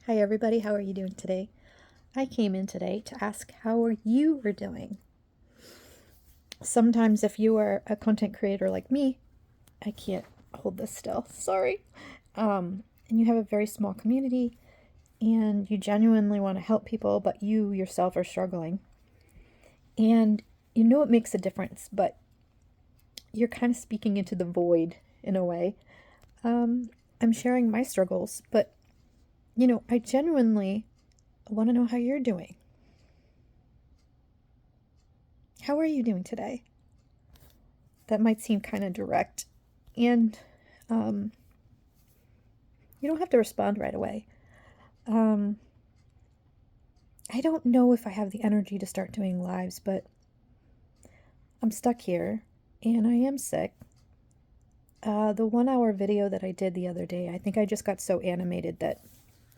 Hi everybody, how are you doing today? I came in today to ask how you were doing. Sometimes if you are a content creator like me, I can't hold this still, sorry. And you have a very small community and you genuinely want to help people, but you yourself are struggling. And you know it makes a difference, but you're kind of speaking into the void in a way. I'm sharing my struggles, but I genuinely want to know how you're doing. How are you doing today? That might seem kind of direct, and um, you don't have to respond right away. Um, I don't know if I have the energy to start doing lives, but I'm stuck here and I am sick. The 1 hour video that I did the other day, I think I just got so animated that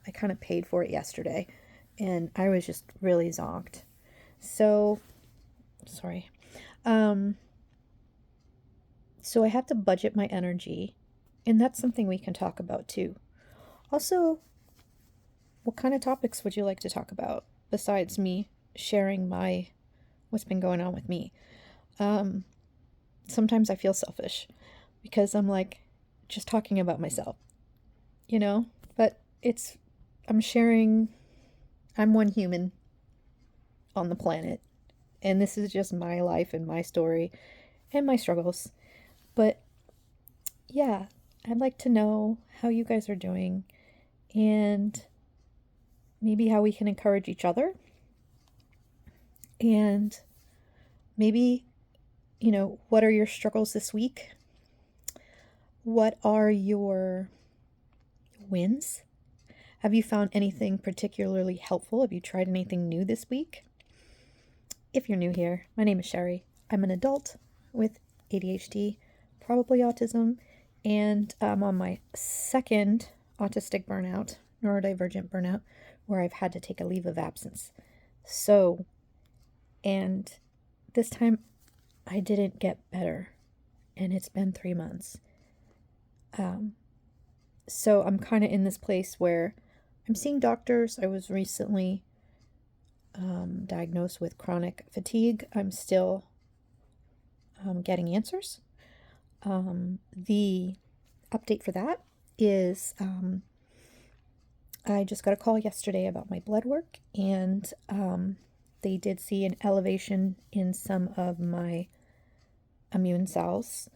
I kind of paid for it yesterday and I was just really zonked. So, sorry. Um, so I have to budget my energy, and that's something we can talk about too. Also, what kind of topics would you like to talk about besides me sharing what's been going on with me? Um, Sometimes I feel selfish because I'm like just talking about myself, you know? But I'm sharing, I'm one human on the planet, and this is just my life and my story and my struggles. But yeah, I'd like to know how you guys are doing and maybe how we can encourage each other and maybe, what are your struggles this week? What are your wins? Have you found anything particularly helpful? Have you tried anything new this week? If you're new here, my name is Sherry. I'm an adult with ADHD, probably autism, and I'm on my second autistic burnout, neurodivergent burnout, where I've had to take a leave of absence. So, and this time I didn't get better, and it's been 3 months. So I'm kind of in this place where I'm seeing doctors. I was recently diagnosed with chronic fatigue. I'm still getting answers. The update for that is I just got a call yesterday about my blood work, and they did see an elevation in some of my immune cells,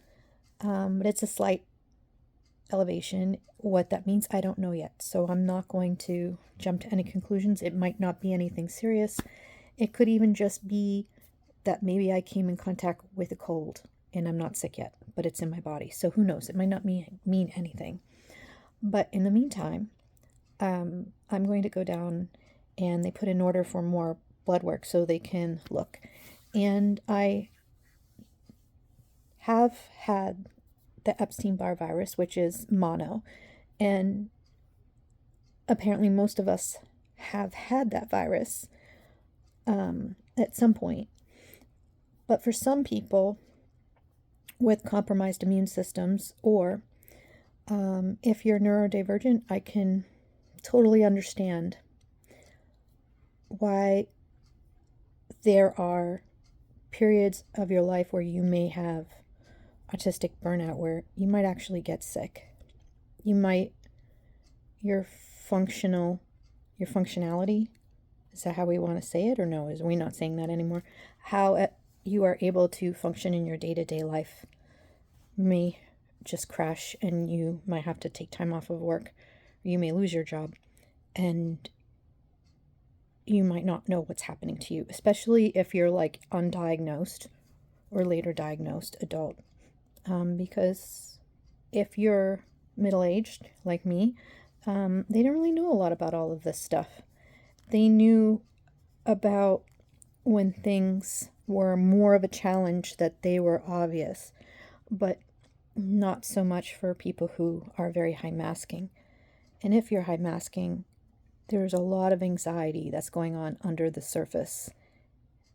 but it's a slight elevation. What that means, I don't know yet. So I'm not going to jump to any conclusions. It might not be anything serious. It could even just be that maybe I came in contact with a cold and I'm not sick yet, but it's in my body. So who knows? It might not mean anything. But in the meantime, I'm going to go down, and they put in order for more blood work so they can look. And I have had the Epstein-Barr virus, which is mono, and apparently most of us have had that virus at some point. But for some people with compromised immune systems, or if you're neurodivergent, I can totally understand why there are periods of your life where you may have autistic burnout, where you might actually get sick. Your functionality, is that how we want to say it, or no? Is we not saying that anymore? How you are able to function in your day-to-day life may just crash, and you might have to take time off of work, or you may lose your job, and you might not know what's happening to you, especially if you're like undiagnosed or later diagnosed adult. Because if you're middle-aged like me, they don't really know a lot about all of this stuff. They knew about when things were more of a challenge, that they were obvious, but not so much for people who are very high masking. And if you're high masking, there's a lot of anxiety that's going on under the surface.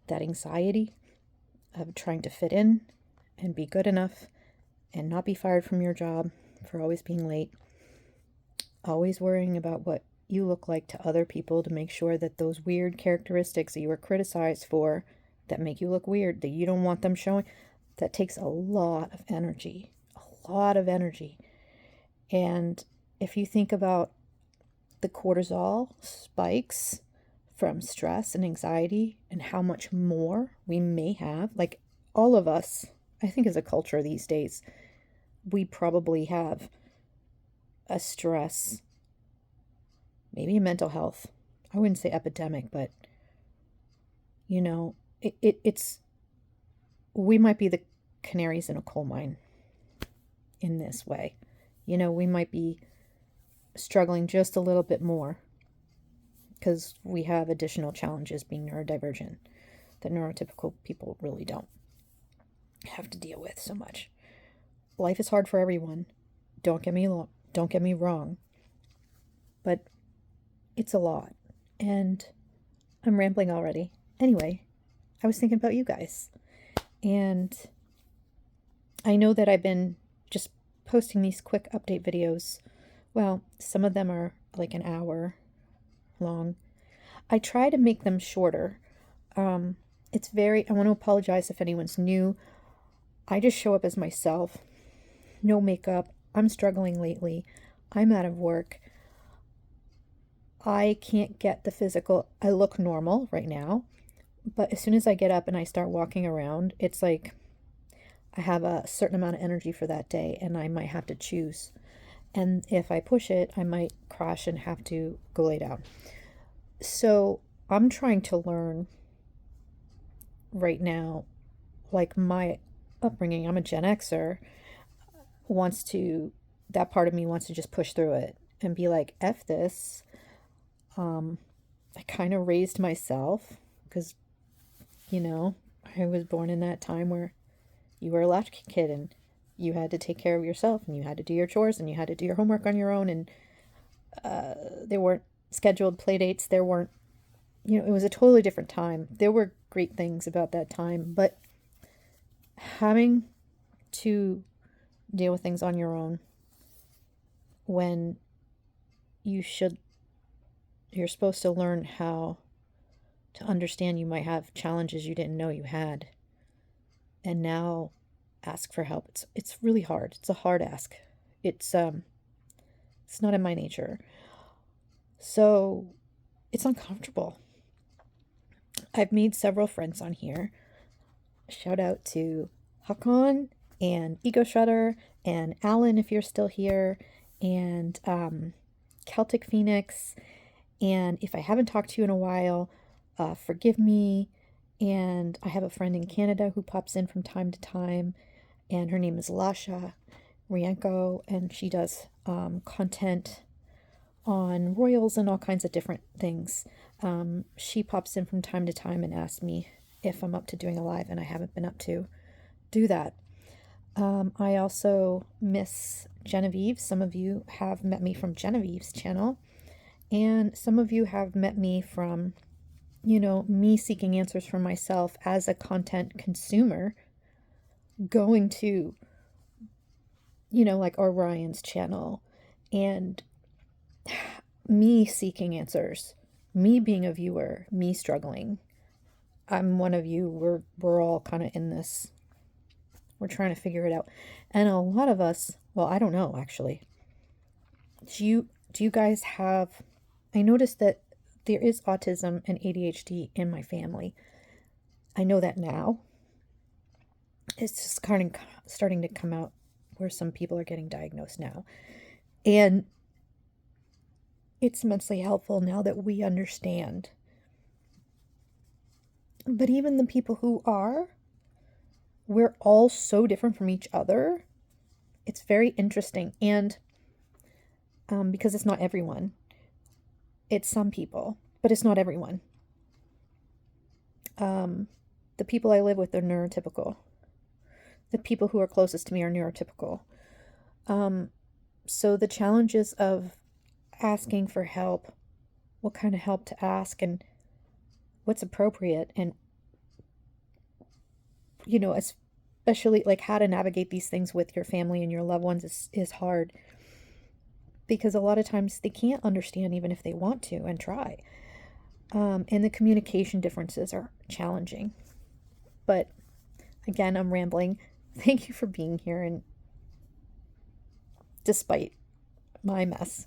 That anxiety of trying to fit in and be good enough and not be fired from your job for always being late, always worrying about what you look like to other people to make sure that those weird characteristics that you were criticized for that make you look weird, that you don't want them showing, that takes a lot of energy, a lot of energy. And if you think about the cortisol spikes from stress and anxiety and how much more we may have, like all of us, I think as a culture these days, we probably have a stress, maybe a mental health. I wouldn't say epidemic, but you know, it's we might be the canaries in a coal mine in this way. You know, we might be struggling just a little bit more because we have additional challenges being neurodivergent that neurotypical people really don't have to deal with so much. Life is hard for everyone. Don't get me wrong. But it's a lot. And I'm rambling already. Anyway, I was thinking about you guys. And I know that I've been just posting these quick update videos. Well, some of them are like an hour long. I try to make them shorter. I want to apologize if anyone's new. I just show up as myself. No makeup. I'm struggling lately. I'm out of work. I can't get the physical. I look normal right now, but as soon as I get up and I start walking around, it's like I have a certain amount of energy for that day and I might have to choose. And if I push it, I might crash and have to go lay down. So I'm trying to learn right now, like my upbringing, I'm a Gen Xer, that part of me wants to just push through it and be like, F this. I kind of raised myself because, you know, I was born in that time where you were a latchkey kid and you had to take care of yourself and you had to do your chores and you had to do your homework on your own, and there weren't scheduled play dates. There weren't, you know, it was a totally different time. There were great things about that time, but having to deal with things on your own when you're supposed to learn how to understand you might have challenges you didn't know you had, and now ask for help. It's really hard. It's a hard ask. It's not in my nature. So it's uncomfortable. I've made several friends on here. Shout out to Hakon and Ego Shredder and Alan if you're still here, and Celtic Phoenix. And if I haven't talked to you in a while, forgive me. And I have a friend in Canada who pops in from time to time, and her name is Lasha Rienko, and she does content on royals and all kinds of different things. She pops in from time to time and asks me if I'm up to doing a live, and I haven't been up to do that. I also miss Genevieve. Some of you have met me from Genevieve's channel, and some of you have met me from, you know, me seeking answers for myself as a content consumer, going to, you know, like Orion's channel, and me seeking answers, me being a viewer, me struggling. I'm one of you. We're all kind of in this. We're trying to figure it out. And a lot of us, well, I don't know actually. Do you guys have, I noticed that there is autism and ADHD in my family. I know that now. It's just kind of starting to come out where some people are getting diagnosed now. And it's immensely helpful now that we understand. But even the people who are, we're all so different from each other. It's very interesting. And because it's not everyone. It's some people, but it's not everyone. The people I live with are neurotypical. The people who are closest to me are neurotypical. So the challenges of asking for help, what kind of help to ask and what's appropriate, and, you know, especially like how to navigate these things with your family and your loved ones is hard. because a lot of times they can't understand even if they want to and try. And the communication differences are challenging. But again, I'm rambling. Thank you for being here, and despite my mess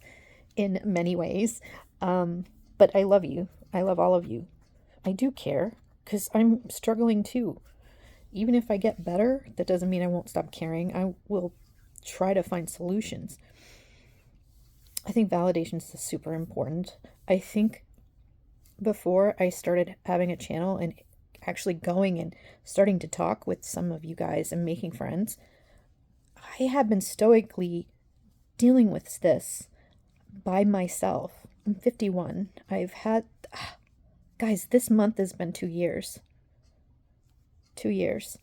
in many ways. But I love you. I love all of you. I do care because I'm struggling too. Even if I get better, that doesn't mean I won't stop caring. I will try to find solutions. I think validation is super important. I think before I started having a channel and actually going and starting to talk with some of you guys and making friends, I have been stoically dealing with this by myself. I'm 51. I've had, guys, this month has been 2 years. 2 years.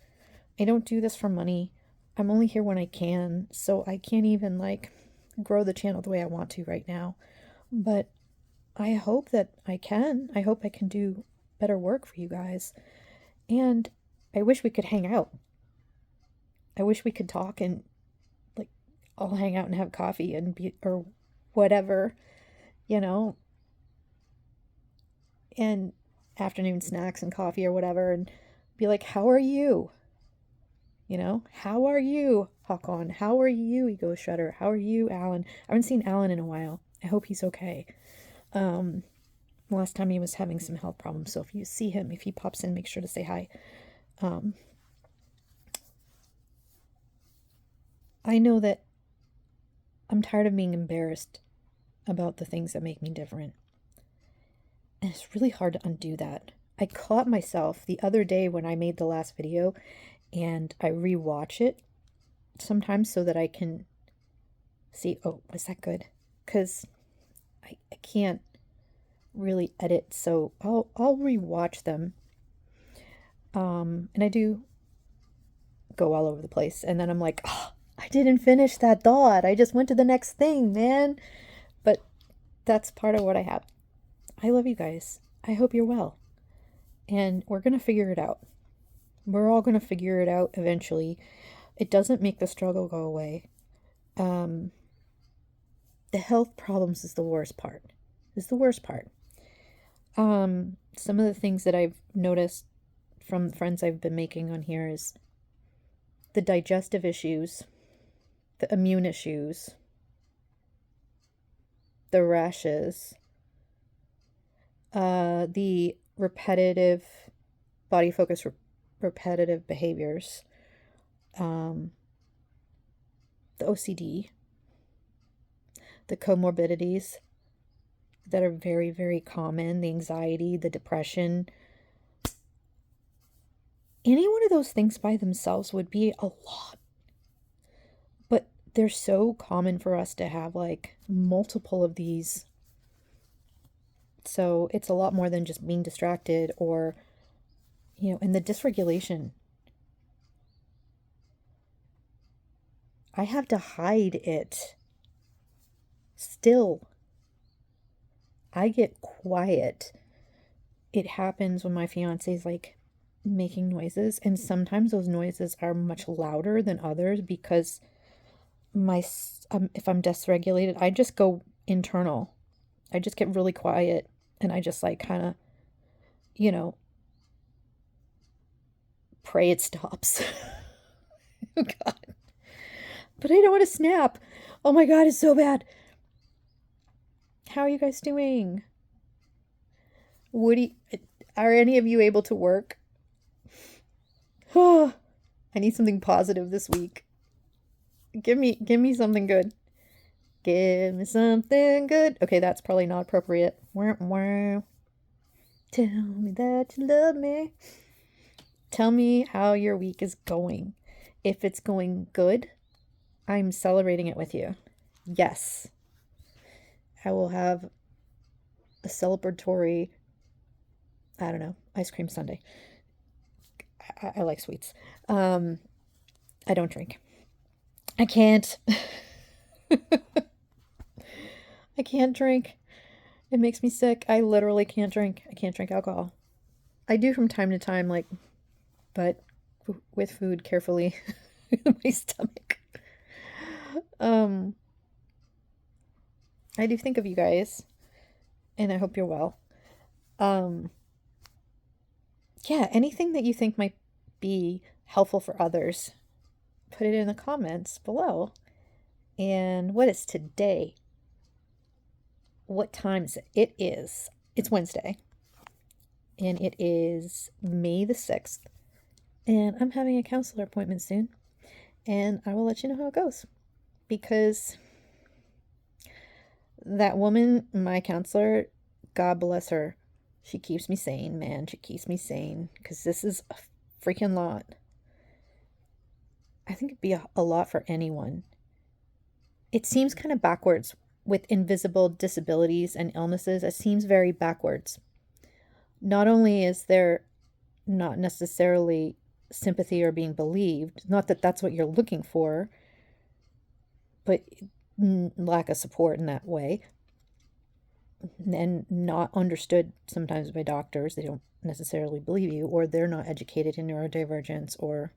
I don't do this for money. I'm only here when I can, so I can't even like grow the channel the way I want to right now. But I hope that I can. I hope I can do better work for you guys. And I wish we could hang out. I wish we could talk and like all hang out and have coffee and be, or whatever, you know, and afternoon snacks and coffee or whatever, and be like, how are you? You know, how are you, Hakon? How are you, Ego Shredder? How are you, Alan? I haven't seen Alan in a while. I hope he's okay. Last time he was having some health problems, so if you see him, if he pops in, make sure to say hi. I know that I'm tired of being embarrassed about the things that make me different. And it's really hard to undo that. I caught myself the other day when I made the last video, and I rewatch it sometimes so that I can see, oh, was that good? Because I can't really edit, so I'll rewatch them. And I do go all over the place, and then I'm like, oh, I didn't finish that thought. I just went to the next thing, man. But that's part of what I have. I love you guys. I hope you're well. And we're going to figure it out. We're all going to figure it out eventually. It doesn't make the struggle go away. The health problems is the worst part. Is the worst part. Some of the things that I've noticed from friends I've been making on here is the digestive issues, the immune issues, the rashes, the repetitive, body focus repetitive behaviors, the OCD, the comorbidities that are very, very common, the anxiety, the depression. Any one of those things by themselves would be a lot. But they're so common for us to have like multiple of these. So it's a lot more than just being distracted or, you know, and the dysregulation. I have to hide it. Still. I get quiet. It happens when my fiance's like making noises, and sometimes those noises are much louder than others because if I'm dysregulated, I just go internal. I just get really quiet, and I just like kind of, you know, pray it stops. Oh God. But I don't want to snap. Oh my God, it's so bad. How are you guys doing? Are any of you able to work? Oh, I need something positive this week. Give me something good. Give me something good. Okay, that's probably not appropriate. Tell me that you love me. Tell me how your week is going. If it's going good, I'm celebrating it with you. Yes. I will have a celebratory, I don't know, ice cream sundae. I like sweets. I don't drink. I can't. I can't drink. It makes me sick. I literally can't drink. I can't drink alcohol. I do from time to time, like, but with food carefully in my stomach. I do think of you guys, and I hope you're well. Um, yeah, anything that you think might be helpful for others, put it in the comments below. And what is today? What time is it? It is. It's Wednesday. And it is May the 6th. And I'm having a counselor appointment soon. And I will let you know how it goes. Because that woman, my counselor, God bless her, she keeps me sane, man. She keeps me sane. Because this is a freaking lot. I think it'd be a lot for anyone. It seems kind of backwards with invisible disabilities and illnesses. It seems very backwards. Not only is there not necessarily sympathy or being believed, not that that's what you're looking for, but lack of support in that way, and not understood sometimes by doctors. They don't necessarily believe you, or they're not educated in neurodivergence or,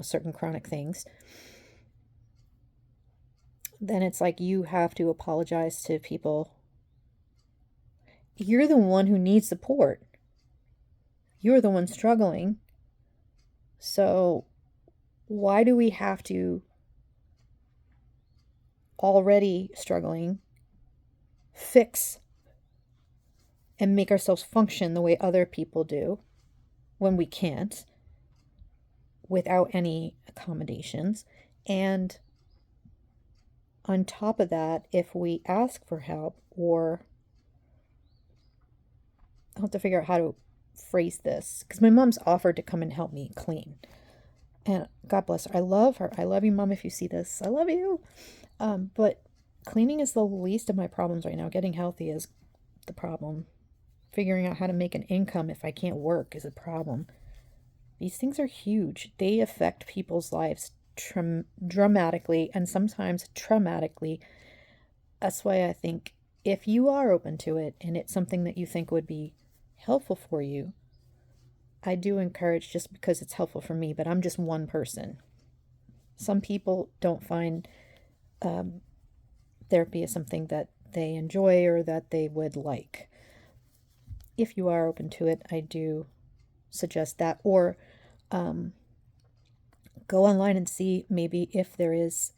certain chronic things. Then it's like you have to apologize to people. You're the one who needs support. You're the one struggling. So why do we have to, already struggling, fix and make ourselves function the way other people do when we can't, without any accommodations? And on top of that, if we ask for help, or I'll have to figure out how to phrase this, because my mom's offered to come and help me clean. And God bless her. I love her. I love you, Mom, if you see this. I love you. But cleaning is the least of my problems right now. Getting healthy is the problem. Figuring out how to make an income if I can't work is a problem. These things are huge. They affect people's lives dramatically and sometimes traumatically. That's why I think if you are open to it and it's something that you think would be helpful for you, I do encourage, just because it's helpful for me, but I'm just one person. Some people don't find therapy is something that they enjoy or that they would like. If you are open to it, I do suggest that. Or go online and see maybe if there is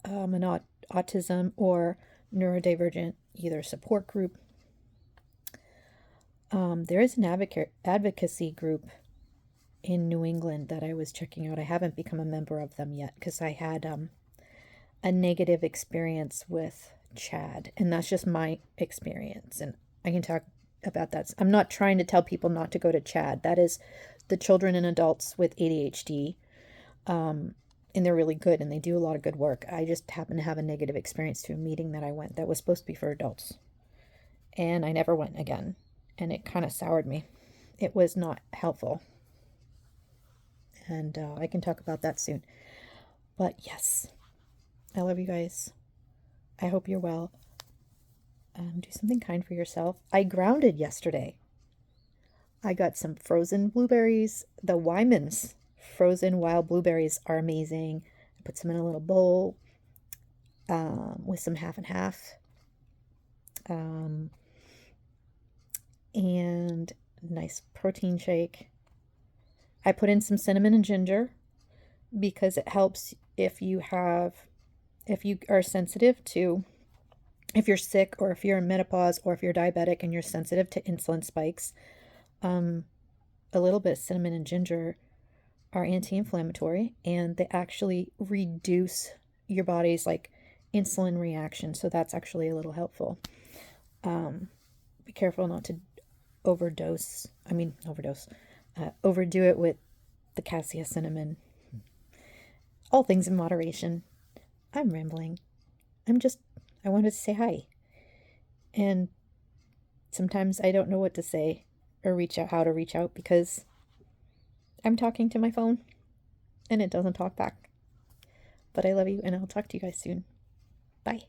an autism or neurodivergent either support group. There is an advocacy group in New England that I was checking out. I haven't become a member of them yet because I had a negative experience with CHAD, and that's just my experience, and I can talk about that. I'm not trying to tell people not to go to CHAD. That is the children and adults with ADHD, and they're really good and they do a lot of good work. I just happened to have a negative experience to a meeting that I went that was supposed to be for adults, and I never went again, and it kind of soured me. It was not helpful, and I can talk about that soon. But yes, I love you guys. I hope you're well. Do something kind for yourself. I grounded yesterday. I got some frozen blueberries. The Wyman's frozen wild blueberries are amazing. I put some in a little bowl with some half and half. And nice protein shake. I put in some cinnamon and ginger because it helps if you are sensitive to, if you're sick or if you're in menopause or if you're diabetic and you're sensitive to insulin spikes. A little bit of cinnamon and ginger are anti-inflammatory, and they actually reduce your body's insulin reaction. So that's actually a little helpful. Be careful not to overdo it with the cassia cinnamon. All things in moderation. I'm rambling. I wanted to say hi. And sometimes I don't know what to say or how to reach out because I'm talking to my phone and it doesn't talk back. But I love you and I'll talk to you guys soon. Bye.